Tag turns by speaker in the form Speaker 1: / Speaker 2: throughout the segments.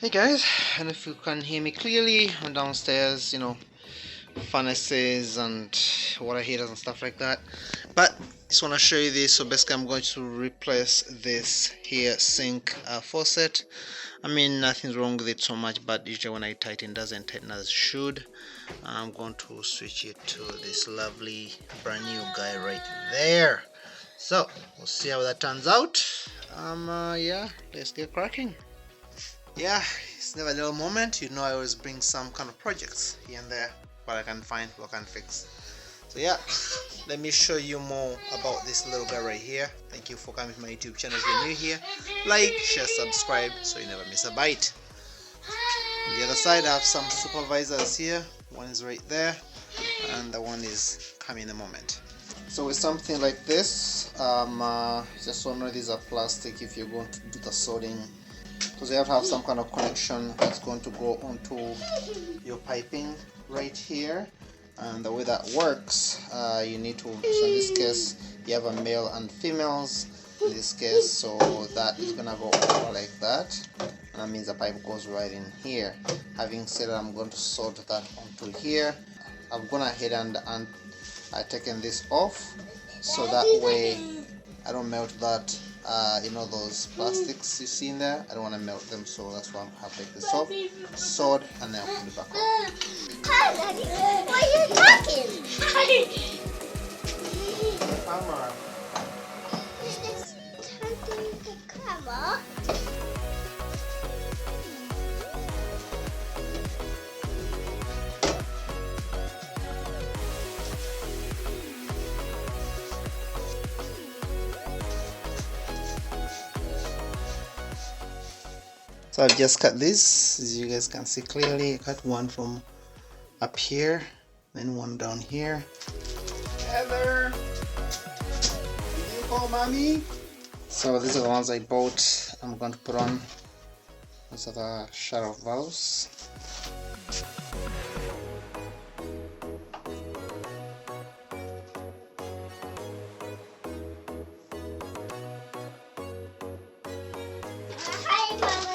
Speaker 1: Hey guys, and if you can hear me clearly, I'm downstairs, furnaces and water heaters and stuff like that. But just want to show you this. So basically I'm going to replace this here sink faucet. I mean, nothing's wrong with it so much, but usually when I tighten, it doesn't tighten as it should. I'm going to switch it to this lovely brand new guy right there. So we'll see how that turns out. Yeah, let's get cracking. Yeah, it's never a little moment. I always bring some kind of projects here and there, what I can find, what I can fix. So yeah, let me show you more about this little guy right here. Thank you for coming to my YouTube channel if you're new here. Like, share, subscribe so you never miss a bite. On the other side I have some supervisors here. One is right there and the one is coming in a moment. So with something like this, just so know these are plastic if you're going to do the soldering, because you have to have some kind of connection that's going to go onto your piping right here. And the way that works, you need to, so in this case you have a male and females in this case, so that is gonna go over like that, and that means the pipe goes right in here. Having said that, I'm going to solder that onto here. I've gone ahead and I've taken this off, so that way I don't melt that. Those plastics you see in there, I don't want to melt them, so that's why I have to take this off, sword, and then I'll put it back on.
Speaker 2: Why are you talking?
Speaker 1: Camera.
Speaker 2: Is this turning the camera?
Speaker 1: So I've just cut this, as you guys can see clearly. I cut one from up here, then one down here. Heather, did you call mommy? So these are the ones I bought. I'm going to put on. These are the shower valves.
Speaker 2: Hi, Mama.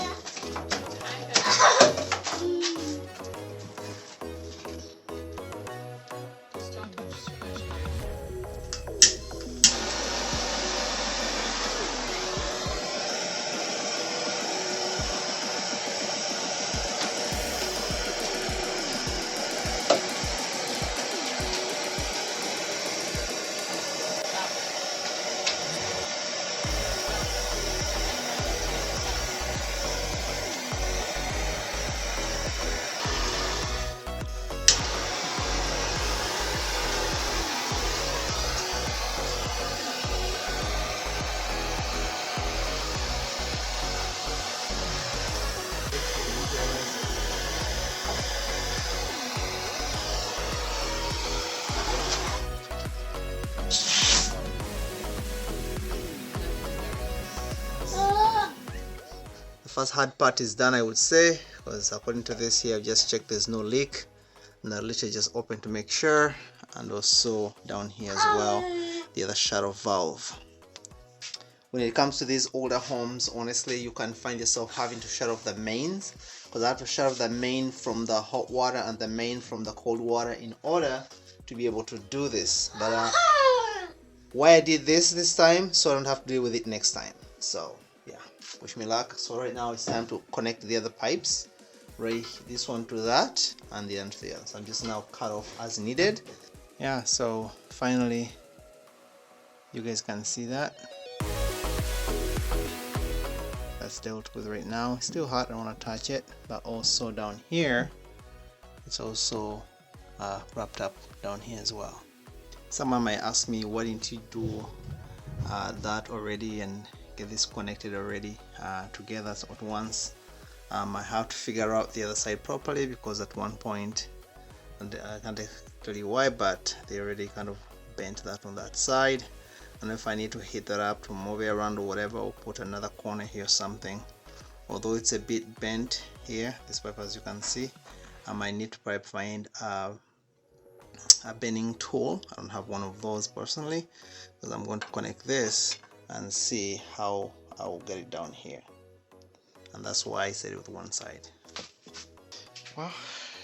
Speaker 1: The first hard part is done, I would say, because according to this here, I've just checked there's no leak, and I literally just open to make sure, and also down here as well, the other shower valve. When it comes to these older homes, honestly, you can find yourself having to shut off the mains, because I have to shut off the main from the hot water and the main from the cold water in order to be able to do this. But why I did this time, so I don't have to deal with it next time. So yeah, wish me luck. So right now it's time to connect the other pipes, right, this one to that and the other to the other. So I'm just now cut off as needed. Yeah, so finally you guys can see that that's dealt with right now. It's still hot, I don't want to touch it, but also down here it's also wrapped up down here as well. Someone might ask me, why didn't you do that already and get this connected already together at once? I have to figure out the other side properly, because at one point, and I can't tell you why, but they already kind of bent that on that side, and if I need to hit that up to move it around or whatever, or put another corner here or something, although it's a bit bent here, this pipe, as you can see, I might need to probably find a bending tool. I don't have one of those personally, because I'm going to connect this and see how I will get it down here. and that's why I said it with one side. Well,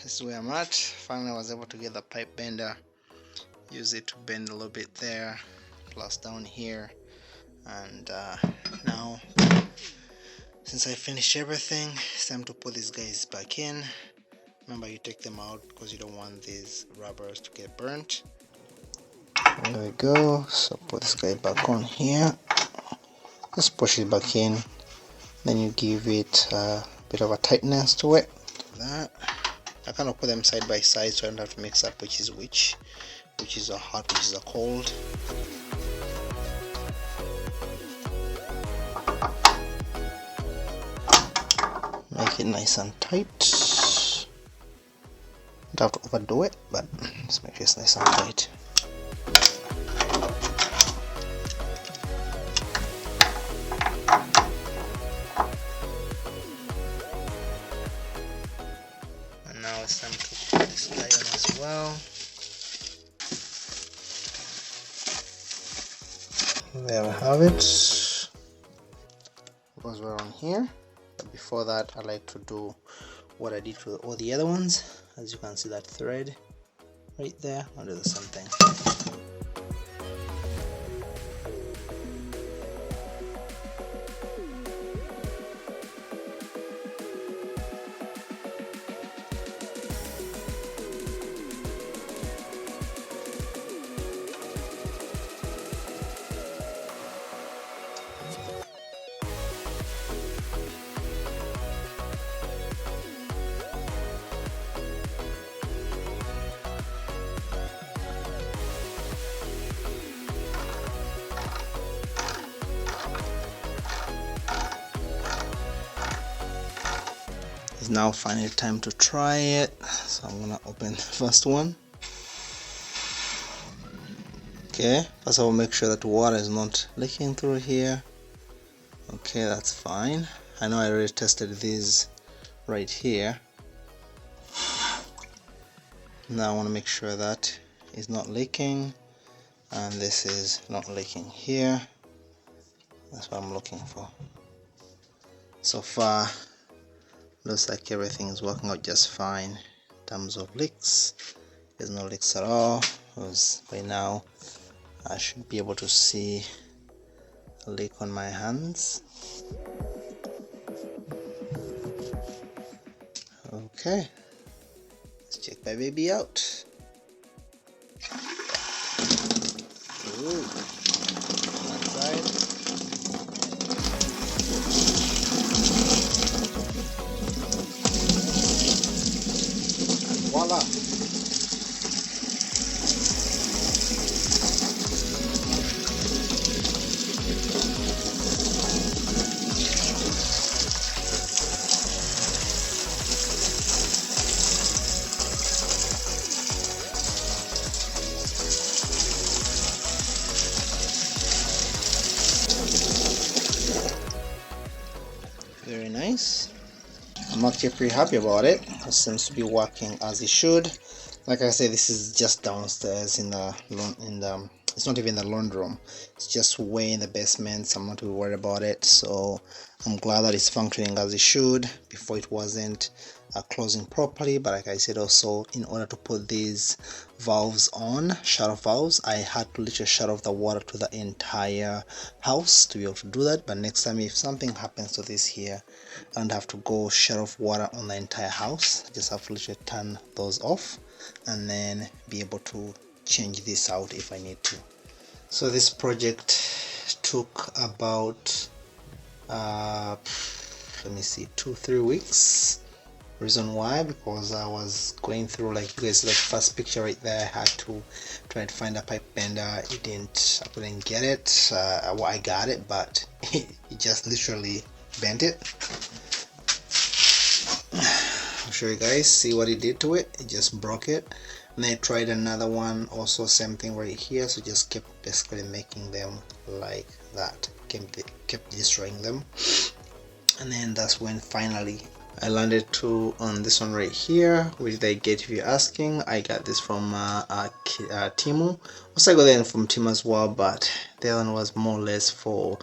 Speaker 1: this is where I'm at. Finally I was able to get the pipe bender, use it to bend a little bit there, plus down here, and now since I finished everything, it's time to put these guys back in. Remember, you take them out because you don't want these rubbers to get burnt. There we go. So put this guy back on here, just push it back in, then you give it a bit of a tightness to it. That I kind of put them side by side so I don't have to mix up which is a hot, which is a cold. Make it nice and tight. Don't have to overdo it, but just make sure it's nice and tight. And now it's time to put this guy on as well. There we have it. Because we're on here. But before that, I like to do what I did for all the other ones. As you can see, that thread right there, I'll do the same thing. It's now finally time to try it, so I'm gonna open the first one. Okay, first I will make sure that water is not leaking through here. Okay, that's fine. I know I already tested these right here. Now I want to make sure that it's not leaking, and this is not leaking here. That's what I'm looking for. So far looks like everything is working out just fine in terms of leaks. There's no leaks at all, because by now I should be able to see a leak on my hands. Okay, let's check my baby out. Ooh, one side. Voila! Very nice. I'm actually pretty happy about it. It seems to be working as it should. Like I said, this is just downstairs in the it's not even the laundry room. It's just way in the basement, so I'm not too worried about it. So I'm glad that it's functioning as it should. Before it wasn't closing properly, but like I said, also in order to put these valves on, shut off valves, I had to literally shut off the water to the entire house to be able to do that. But next time, if something happens to this here, I don't have to go shut off water on the entire house. I just have to literally turn those off and then be able to change this out if I need to. So this project took about let me see, 2-3 weeks. Reason why, because I was going through, like you guys, like first picture right there, I had to try to find a pipe bender. I couldn't get it. Well, I got it, but it just literally bent it. I'll show you guys, see what it did to it. It just broke it. And then I tried another one, also same thing right here. So just kept basically making them like that, kept destroying them. And then that's when finally I landed on this one right here, which they get if you're asking. I got this from Temu. Also I got that from Temu as well, but the other one was more or less for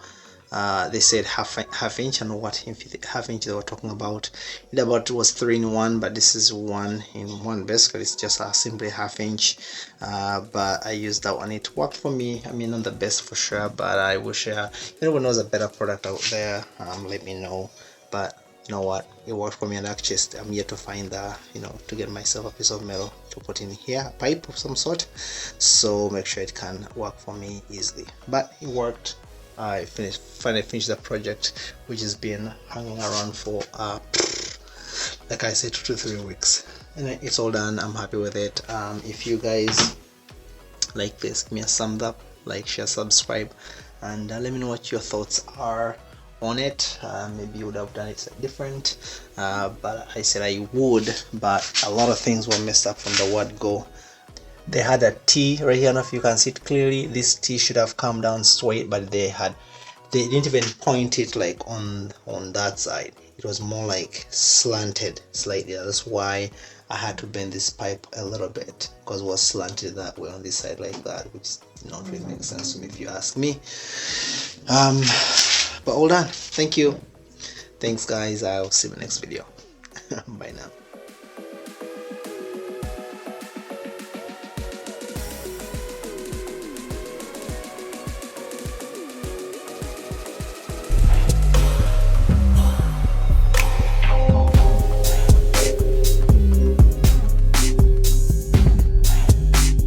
Speaker 1: they said half inch. I know what half inch they were talking about. It about was 3-in-1, but this is 1-in-1. Basically it's just a simply half inch, but I used that one. It worked for me. I mean, not the best for sure, but I wish anyone knows a better product out there, let me know. But you know what, it worked for me, and actually I'm yet to find the, to get myself a piece of metal to put in here, a pipe of some sort, so make sure it can work for me easily. But it worked. I finally finished the project, which has been hanging around for like I said, 2 to 3 weeks, and it's all done. I'm happy with it. If you guys like this, give me a thumbs up, like, share, subscribe, and let me know what your thoughts are on it. Maybe you would have done it different, but I said I would, but a lot of things were messed up from the word go. They had a T right here. I don't know if you can see it clearly. This T should have come down straight, but they didn't even point it like on that side. It was more like slanted slightly. That's why I had to bend this pipe a little bit, because it was slanted that way on this side like that, which not really makes sense to me if you ask me. But all done. Thank you. Thanks guys. I'll see you in the next video. Bye now.